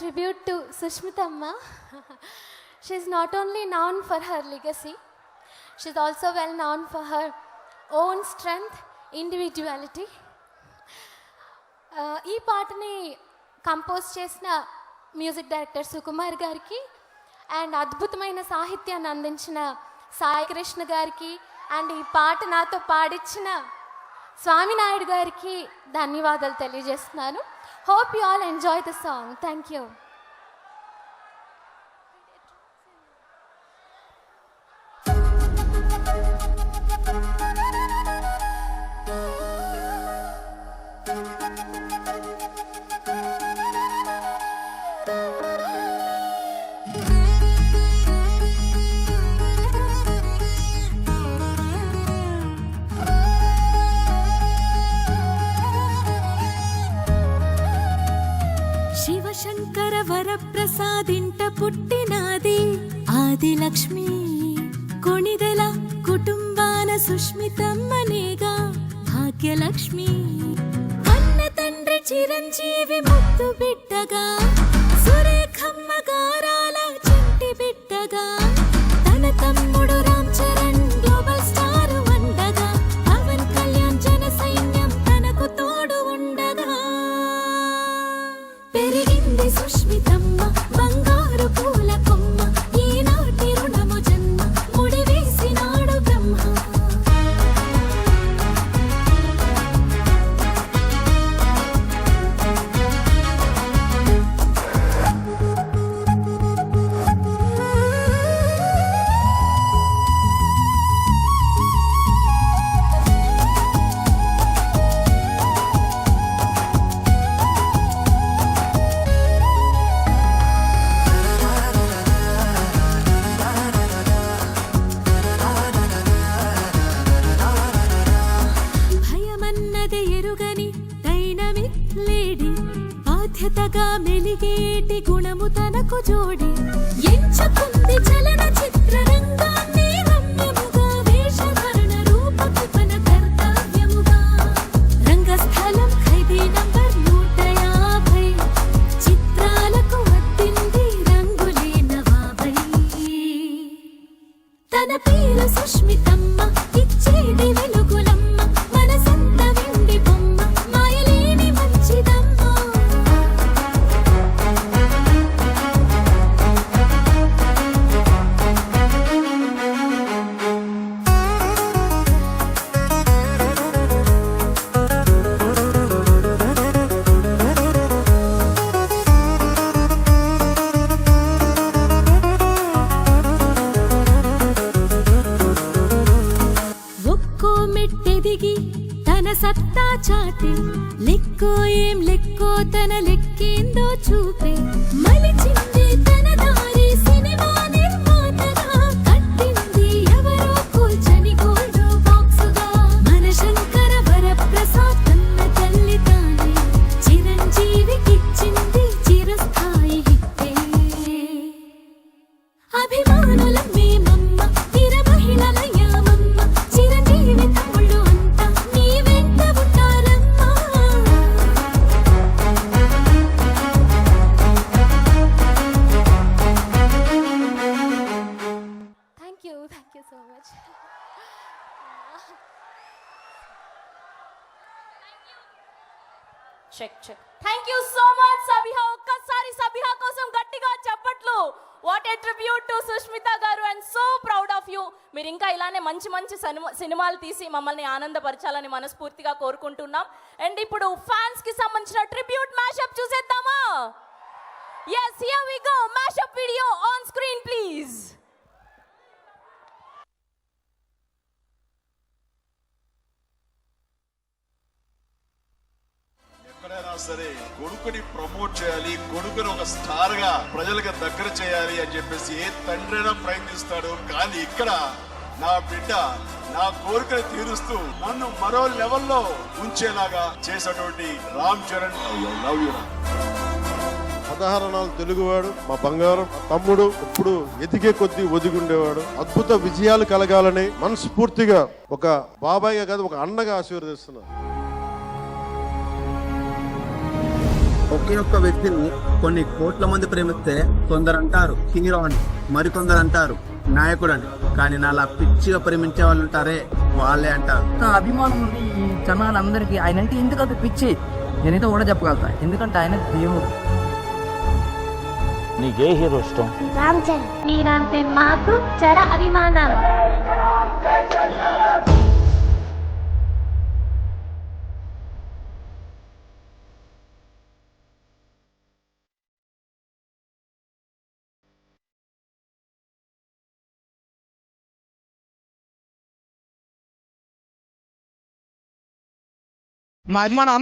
tribute to Sushmita Amma. She is not only known for her legacy, she is also well known for her own strength, individuality. ఈ పాటని compose చేసిన music director Sukumar గారికి and అద్భుతమైన సాహిత్యాన్ని అందించిన సాయి కృష్ణ గారికి and ఈ పాట నాతో పాడించిన స్వామినాయుడు గారికి ధన్యవాదాలు తెలియజేస్తున్నాను. Hope you all enjoy the song. Thank you. Shivashankara వరప్రసాదింట పుట్టినాది ఆదిలక్ష్మి. కొణిదెల కుటుంబాన సుష్మితమ్మనేగా భాగ్యలక్ష్మి. కన్న తండ్రి చిరంజీవి ముద్దు బిడ్డగా, సురేఖమ్మ గారాల చింటి బిడ్డగా, తన తమ్ముడు రామ్ చరణ్ గ్లోబల్ స్టార్ వండగా, పవన్ కళ్యాణ్ జన సైన్యం తనకు తోడు ఉండగా, పెరిగింది సుష్మితమ్మ బంగారు పూల కొమ్మ. ఈనాటి రుణము జన్మ ముడివేసినాడు బ్రహ్మ. బాధ్యతగా మెలిగేటి గుణము తనకు జోడి. ఎంచుకుంది చలన చిత్ర రంగాన్ని రమ్యముగా, వేషధరణ రూపకల్పన కర్తవ్యముగా. రంగస్థలం ఖైదీ నంబర్ 150, చిత్రాలకు వద్దింది రంగులే నవాబై. తన పేరు సుష్మితమ్మ, ఇచ్చేది వెలుగులమ్మ, మనసంత వెండి బొమ్మ, మాయలేని మంచిదమ్మ. మెట్టెదిగి తన సత్తా చాటి, లెక్కో ఏం లెక్కో తన లెక్కేందో చూపే. మలిచింది తన దారి సినిమా నిర్మాతగా, కట్టింది ఎవరో కూల్చని గోల్డ్ బాక్సుగా. మన శంకర వరప్రసాద్ కన్న తల్లి తానే, చిరంజీవికిచ్చింది చిరస్థాయి హిట్టే. అభిమానుల మేమమ్మ, తీర మహిళలయ్యామమ్మ, చిరంజీవి తమ్ముళ్ళు అంతా నీ వెంట ఉంటారమ్మా. Thank you so much. Check check. Thank you so much Sabiha. ఒక్కసారి సబిహా కోసం గట్టిగా చప్పట్లు. What a tribute to Sushmita garu and so proud of you. మీరు ఇంకా ఇలానే మంచి మంచి సినిమాలు తీసి మమ్మల్ని ఆనందపరచాలని మనస్ఫూర్తిగా కోరుకుంటున్నాం. అండ్ ఇప్పుడు ఫ్యాన్స్ కి సంబంధించిన ట్రిబ్యూట్ మ్యాషప్ చూసేద్దామా? yes, here we go. Mashup video on screen please. ఎక్కడైనా సరే కొడుకుని ప్రమోట్ చేయాలి, కొడుకుని ఒక స్టార్ గా ప్రజలకు దగ్గర చేయాలి అని చెప్పేసి ఏ తండ్రైనా ప్రయత్నిస్తాడు. కానీ ఇక్కడ నా బిడ్డ నా కోరికను తీరుస్తూ నన్ను మరో లెవెల్లో ఉంచేలాగా చేసినటువంటి రామ్ చరణ్, లవ్ యూ. 16 నాలుగు తెలుగువాడు, మా బంగారం తమ్ముడు, ఇప్పుడు ఎదిగే కొద్దీ ఒదిగుండేవాడు. అద్భుత విజయాలు కలగాలని మనస్ఫూర్తిగా ఒక బాబాయ్గా కాదు ఒక అన్నగా ఆశీర్వదిస్తున్నాను. ఒకే ఒక్క వ్యక్తిని కొన్ని కోట్ల మంది ప్రేమిస్తే కొందరు అంటారు హీరో అని, మరికొందరు అంటారు నాయకుడు అని. కానీ నాలా పిచ్చిగా ప్రేమించే వాళ్ళు ఉంటారే, వాళ్ళే అంటారు. అభిమానం ఉంది ఈ జనాలందరికీ. ఆయన అంటే ఎందుకంత పిచ్చి నేనైతే కూడా చెప్పగలుగుతా, ఎందుకంటే ఆయన దేవుడు. నీకే హీరో ఇష్టం? రామ్ చరణ్. మీరంటే మాకు చర అభిమానం. మా అభిమానం